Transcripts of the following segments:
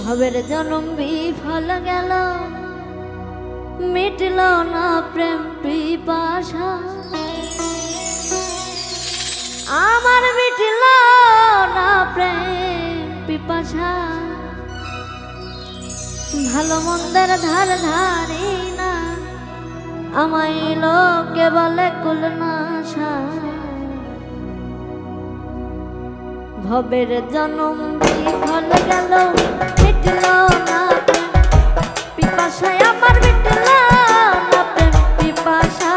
ভবের জনম বিফল গেল, মিটল না প্রেম পিপাসা। আমার মিটল না প্রেম পিপাসা। ভালো মন্দের ধার ধারি না, আমায় লোকে বলে কুলনাশা। ভবের জনম বিফল গেল, মিটল না প্রেম পিপাসায়। আমার মিটল না প্রেম পিপাসা।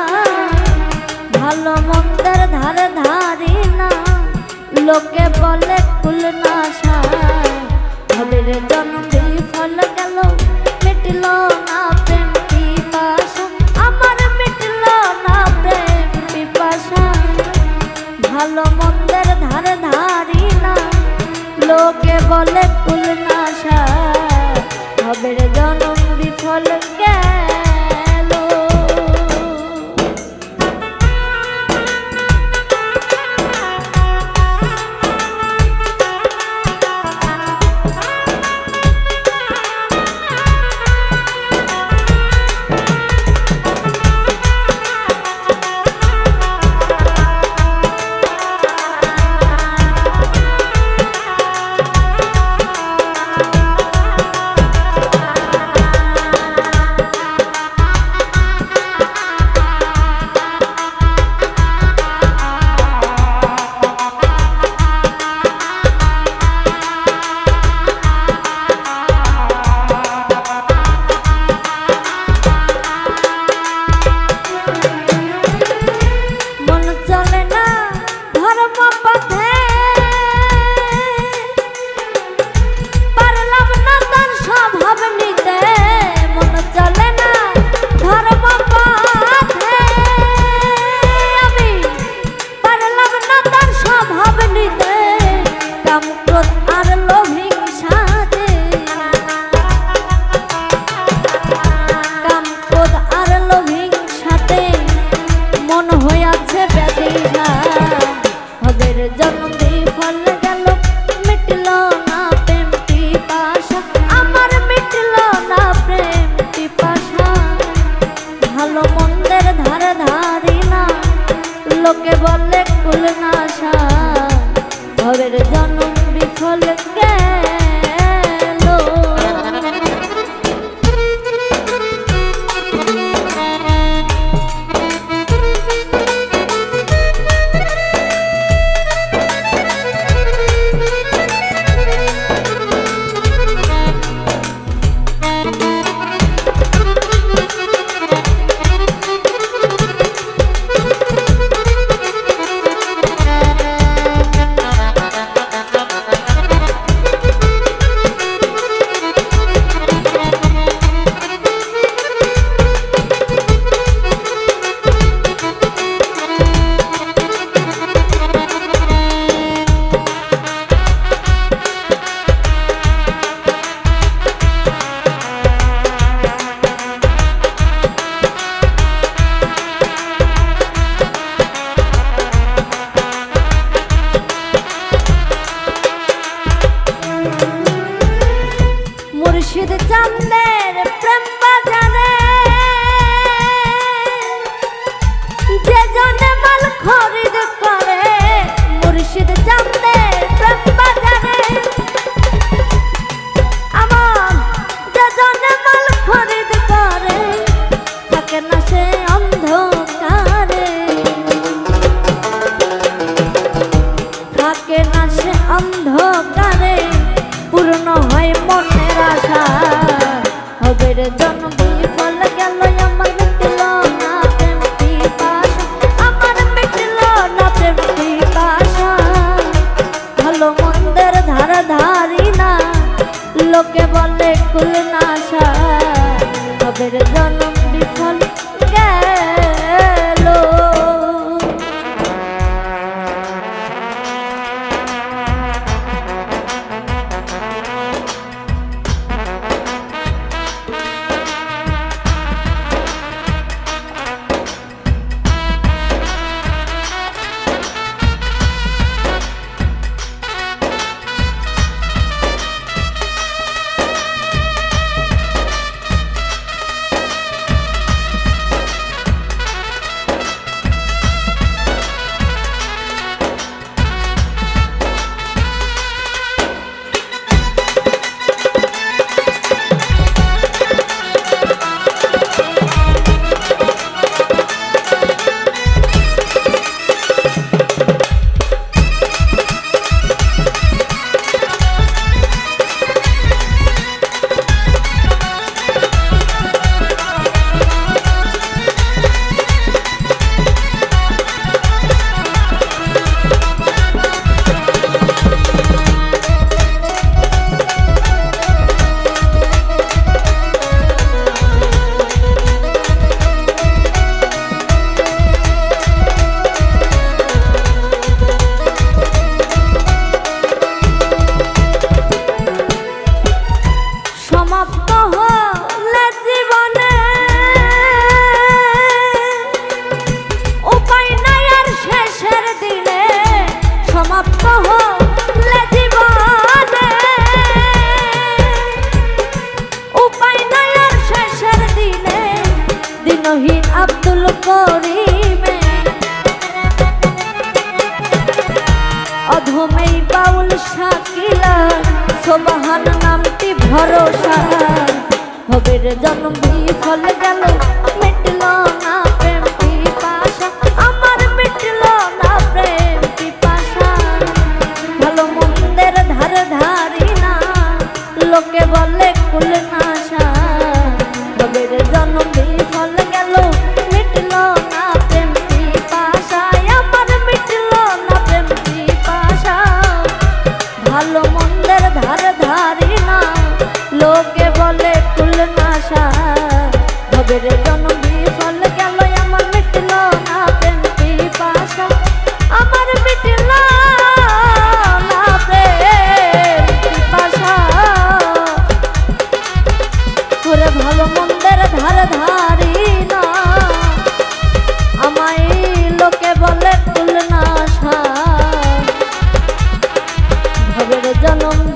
ভালো মন্দের ধার ধারি না, লোকে বলে কুলনাশা। ভবের জনম বিফল গেল, মিটল না প্রেম পিপাসা। আমার মিটল না প্রেম পিপাসা। ভালো মন্দের ধার ধারি না, লোকে বলে কুলনাশা। ভবের জনম বিফল গেল। লোকে বলে কুলনাশা। ভবের জনম বিফল গেল। মুর্শিদ চাঁদের প্রেম বাজারে যে জনে মাল খরিদ করে। মুর্শিদ চাঁদের প্রেম বাজারে আমার যে জনে মাল খরিদ করে, থাকে না সে অন্ধকারে। থাকে না সে অন্ধকারে, পূর্ণ হয় মনের আশা। ভবের জনম বিফল গেল, আমার মিটল না প্রেম পিপাসা। আমার মিটল না প্রেম পিপাসা। ভালো মন্দের ধার ধারি না, লোকে বলে কুলনাশা। ভবের জনম বিফল গেল। শাকিলা সোবাহান নামটি ভরসা ভবের জন্ম বিফল গেল মিটল না প্রেম পিপাসা আমার মিটল না প্রেম পিপাসা ভালো মন্দের ধার ধারি না লোকে বলে কুল নাশা ভবের জন্ম বিফল গেল মিটল না প্রেম পিপাসা আমার মিটল না প্রেম পিপাসা ভালো মন্দের ধার ধারি না লোকে বলে কুল নাশা ভবের জন্ম বিফল গেল আমার মিটল না প্রেম পিপাসা আমার মিটল না প্রেম পিপাসা ওরে ভালো মন্দের ধার ধারি না আমায় লোকে বলে কুল নাশা ভবের জন্ম